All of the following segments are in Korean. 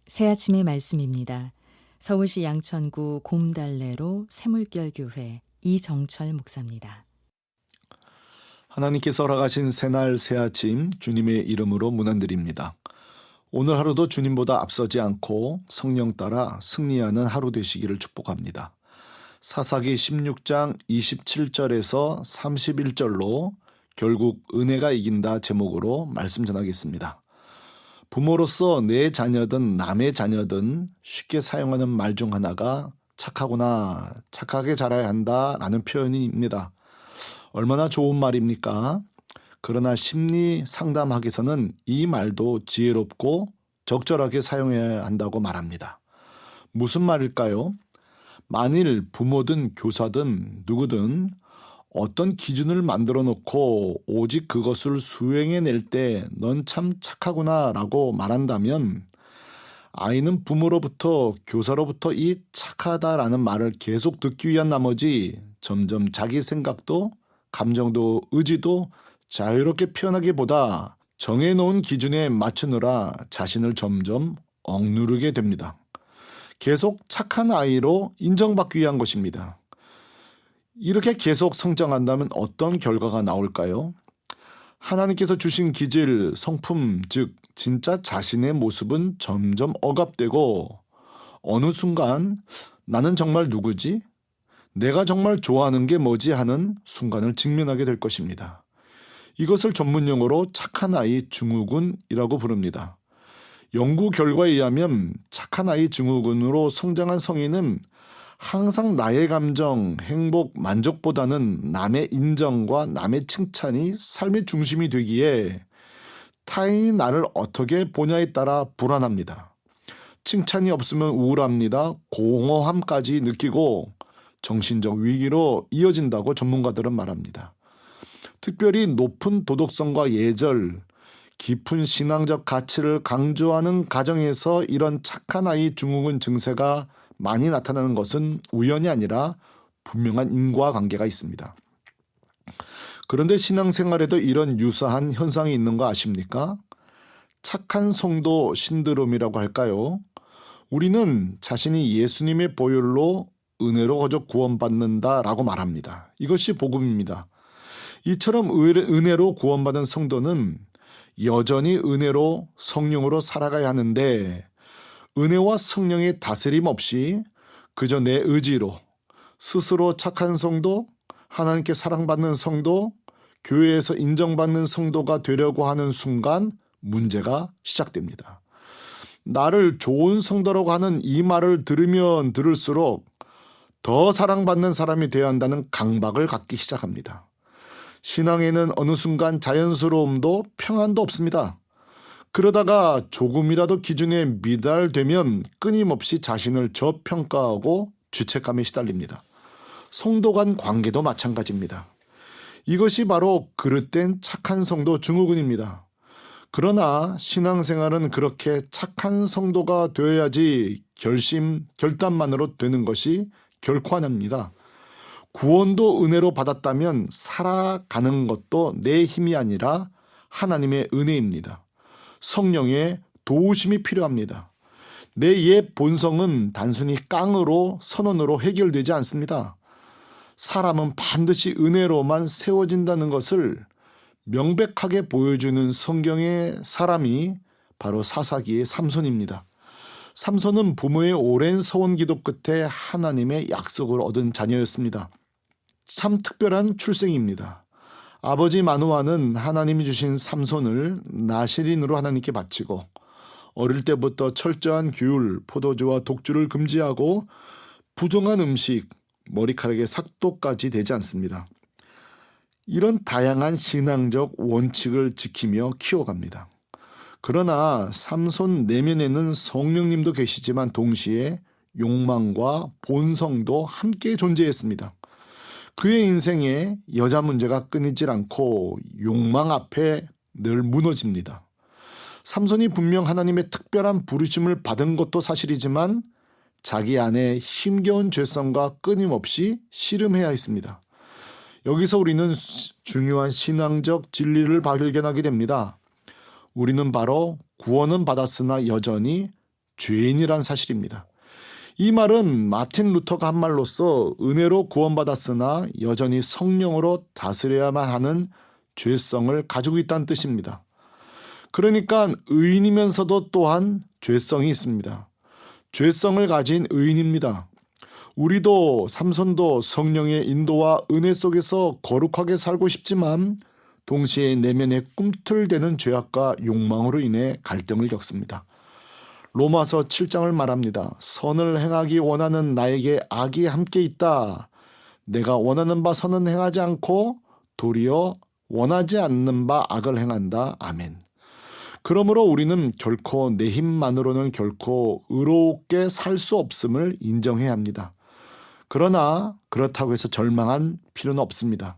새아침의 말씀입니다. 서울시 양천구 곰달래로 새물결교회 이정철 목사입니다. 하나님께서 허락하신 새날 새아침 주님의 이름으로 문안드립니다. 오늘 하루도 주님보다 앞서지 않고 성령 따라 승리하는 하루 되시기를 축복합니다. 사사기 16장 27절에서 31절로 결국 은혜가 이긴다 제목으로 말씀 전하겠습니다. 부모로서 내 자녀든 남의 자녀든 쉽게 사용하는 말 중 하나가 착하구나, 착하게 자라야 한다 라는 표현입니다. 얼마나 좋은 말입니까? 그러나 심리 상담학에서는 이 말도 지혜롭고 적절하게 사용해야 한다고 말합니다. 무슨 말일까요? 만일 부모든 교사든 누구든 어떤 기준을 만들어 놓고 오직 그것을 수행해낼 때 넌 참 착하구나 라고 말한다면 아이는 부모로부터 교사로부터 이 착하다라는 말을 계속 듣기 위한 나머지 점점 자기 생각도 감정도 의지도 자유롭게 표현하기보다 정해놓은 기준에 맞추느라 자신을 점점 억누르게 됩니다. 계속 착한 아이로 인정받기 위한 것입니다. 이렇게 계속 성장한다면 어떤 결과가 나올까요? 하나님께서 주신 기질, 성품, 즉 진짜 자신의 모습은 점점 억압되고 어느 순간 나는 정말 누구지? 내가 정말 좋아하는 게 뭐지? 하는 순간을 직면하게 될 것입니다. 이것을 전문용어로 착한 아이 증후군이라고 부릅니다. 연구 결과에 의하면 착한 아이 증후군으로 성장한 성인은 항상 나의 감정, 행복, 만족보다는 남의 인정과 남의 칭찬이 삶의 중심이 되기에 타인이 나를 어떻게 보냐에 따라 불안합니다. 칭찬이 없으면 우울합니다. 공허함까지 느끼고 정신적 위기로 이어진다고 전문가들은 말합니다. 특별히 높은 도덕성과 예절, 깊은 신앙적 가치를 강조하는 가정에서 이런 착한 아이 증후군 증세가 많이 나타나는 것은 우연이 아니라 분명한 인과관계가 있습니다. 그런데 신앙생활에도 이런 유사한 현상이 있는 거 아십니까? 착한 성도 신드롬이라고 할까요? 우리는 자신이 예수님의 보혈로 은혜로 거저 구원받는다라고 말합니다. 이것이 복음입니다. 이처럼 은혜로 구원받은 성도는 여전히 은혜로 성령으로 살아가야 하는데 은혜와 성령의 다스림 없이 그저 내 의지로 스스로 착한 성도, 하나님께 사랑받는 성도, 교회에서 인정받는 성도가 되려고 하는 순간 문제가 시작됩니다. 나를 좋은 성도라고 하는 이 말을 들으면 들을수록 더 사랑받는 사람이 되어야 한다는 강박을 갖기 시작합니다. 신앙에는 어느 순간 자연스러움도 평안도 없습니다. 그러다가 조금이라도 기준에 미달되면 끊임없이 자신을 저평가하고 죄책감에 시달립니다. 성도 간 관계도 마찬가지입니다. 이것이 바로 그릇된 착한 성도 증후군입니다. 그러나 신앙생활은 그렇게 착한 성도가 되어야지 결단만으로 되는 것이 결코 아닙니다. 구원도 은혜로 받았다면 살아가는 것도 내 힘이 아니라 하나님의 은혜입니다. 성령의 도우심이 필요합니다. 내 옛 본성은 단순히 깡으로 선언으로 해결되지 않습니다. 사람은 반드시 은혜로만 세워진다는 것을 명백하게 보여주는 성경의 사람이 바로 사사기의 삼손입니다. 삼손은 부모의 오랜 서원 기도 끝에 하나님의 약속을 얻은 자녀였습니다. 참 특별한 출생입니다. 아버지 마누아는 하나님이 주신 삼손을 나실인으로 하나님께 바치고 어릴 때부터 철저한 규율, 포도주와 독주를 금지하고 부정한 음식, 머리카락의 삭도까지 되지 않습니다. 이런 다양한 신앙적 원칙을 지키며 키워갑니다. 그러나 삼손 내면에는 성령님도 계시지만 동시에 욕망과 본성도 함께 존재했습니다. 그의 인생에 여자 문제가 끊이질 않고 욕망 앞에 늘 무너집니다. 삼손이 분명 하나님의 특별한 부르심을 받은 것도 사실이지만 자기 안에 힘겨운 죄성과 끊임없이 씨름해야 했습니다. 여기서 우리는 중요한 신앙적 진리를 발견하게 됩니다. 우리는 바로 구원은 받았으나 여전히 죄인이란 사실입니다. 이 말은 마틴 루터가 한 말로서 은혜로 구원받았으나 여전히 성령으로 다스려야만 하는 죄성을 가지고 있다는 뜻입니다. 그러니까 의인이면서도 또한 죄성이 있습니다. 죄성을 가진 의인입니다. 우리도 삼손도 성령의 인도와 은혜 속에서 거룩하게 살고 싶지만 동시에 내면에 꿈틀대는 죄악과 욕망으로 인해 갈등을 겪습니다. 로마서 7장을 말합니다. 선을 행하기 원하는 나에게 악이 함께 있다. 내가 원하는 바 선은 행하지 않고 도리어 원하지 않는 바 악을 행한다. 아멘. 그러므로 우리는 결코 내 힘만으로는 결코 의롭게 살 수 없음을 인정해야 합니다. 그러나 그렇다고 해서 절망한 필요는 없습니다.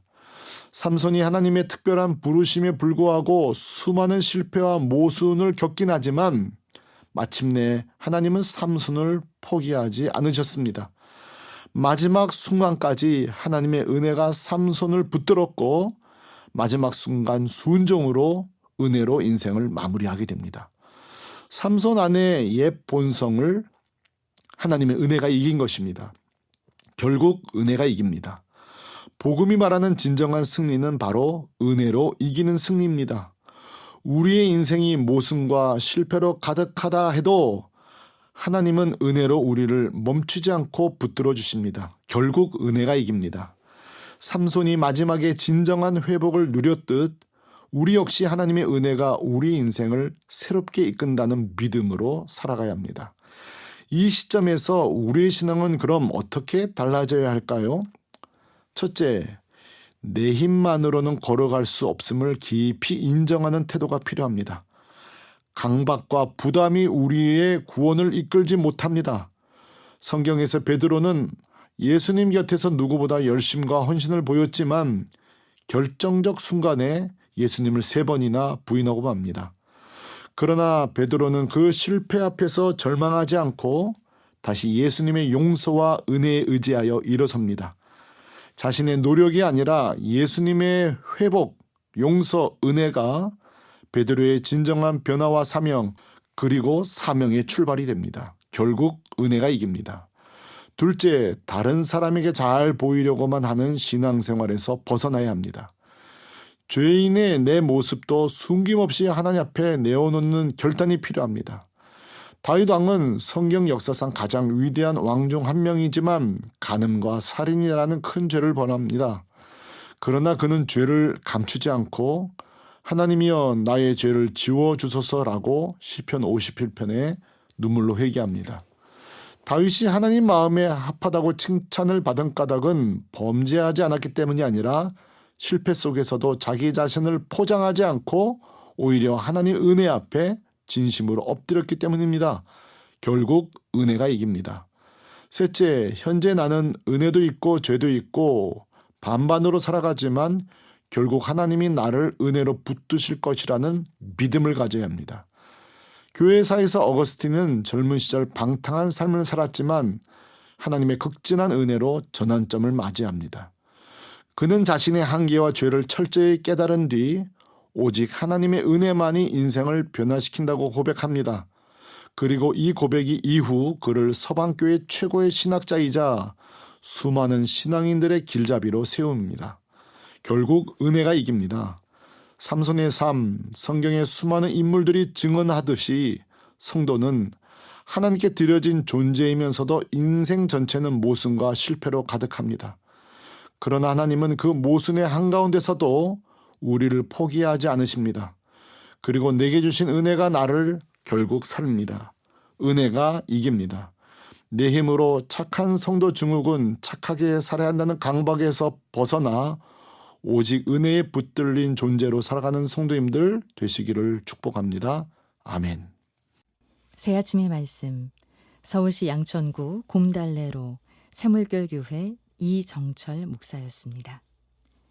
삼손이 하나님의 특별한 부르심에 불구하고 수많은 실패와 모순을 겪긴 하지만 마침내 하나님은 삼손을 포기하지 않으셨습니다. 마지막 순간까지 하나님의 은혜가 삼손을 붙들었고 마지막 순간 순종으로 은혜로 인생을 마무리하게 됩니다. 삼손 안의 옛 본성을 하나님의 은혜가 이긴 것입니다. 결국 은혜가 이깁니다. 복음이 말하는 진정한 승리는 바로 은혜로 이기는 승리입니다. 우리의 인생이 모순과 실패로 가득하다 해도 하나님은 은혜로 우리를 멈추지 않고 붙들어 주십니다. 결국 은혜가 이깁니다. 삼손이 마지막에 진정한 회복을 누렸듯 우리 역시 하나님의 은혜가 우리 인생을 새롭게 이끈다는 믿음으로 살아가야 합니다. 이 시점에서 우리의 신앙은 그럼 어떻게 달라져야 할까요? 첫째, 내 힘만으로는 걸어갈 수 없음을 깊이 인정하는 태도가 필요합니다. 강박과 부담이 우리의 구원을 이끌지 못합니다. 성경에서 베드로는 예수님 곁에서 누구보다 열심과 헌신을 보였지만 결정적 순간에 예수님을 3번이나 부인하고 맙니다. 그러나 베드로는 그 실패 앞에서 절망하지 않고 다시 예수님의 용서와 은혜에 의지하여 일어섭니다. 자신의 노력이 아니라 예수님의 회복, 용서, 은혜가 베드로의 진정한 변화와 사명 그리고 사명의 출발이 됩니다. 결국 은혜가 이깁니다. 둘째, 다른 사람에게 잘 보이려고만 하는 신앙생활에서 벗어나야 합니다. 죄인의 내 모습도 숨김없이 하나님 앞에 내어놓는 결단이 필요합니다. 다윗 왕은 성경 역사상 가장 위대한 왕 중 한 명이지만 간음과 살인이라는 큰 죄를 범합니다. 그러나 그는 죄를 감추지 않고 하나님이여 나의 죄를 지워주소서라고 시편 51편에 눈물로 회개합니다. 다윗이 하나님 마음에 합하다고 칭찬을 받은 까닭은 범죄하지 않았기 때문이 아니라 실패 속에서도 자기 자신을 포장하지 않고 오히려 하나님 은혜 앞에 진심으로 엎드렸기 때문입니다. 결국 은혜가 이깁니다. 셋째, 현재 나는 은혜도 있고 죄도 있고 반반으로 살아가지만 결국 하나님이 나를 은혜로 붙드실 것이라는 믿음을 가져야 합니다. 교회사에서 어거스틴은 젊은 시절 방탕한 삶을 살았지만 하나님의 극진한 은혜로 전환점을 맞이합니다. 그는 자신의 한계와 죄를 철저히 깨달은 뒤 오직 하나님의 은혜만이 인생을 변화시킨다고 고백합니다. 그리고 이 고백이 이후 그를 서방교회 최고의 신학자이자 수많은 신앙인들의 길잡이로 세웁니다. 결국 은혜가 이깁니다. 삼손의 삶, 성경의 수많은 인물들이 증언하듯이 성도는 하나님께 드려진 존재이면서도 인생 전체는 모순과 실패로 가득합니다. 그러나 하나님은 그 모순의 한가운데서도 우리를 포기하지 않으십니다. 그리고 내게 주신 은혜가 나를 결국 살립니다. 은혜가 이깁니다. 내 힘으로 착한 성도 증후군, 착하게 살아야 한다는 강박에서 벗어나 오직 은혜에 붙들린 존재로 살아가는 성도님들 되시기를 축복합니다. 아멘. 새 아침의 말씀, 서울시 양천구 곰달래로 새물결교회 이정철 목사였습니다.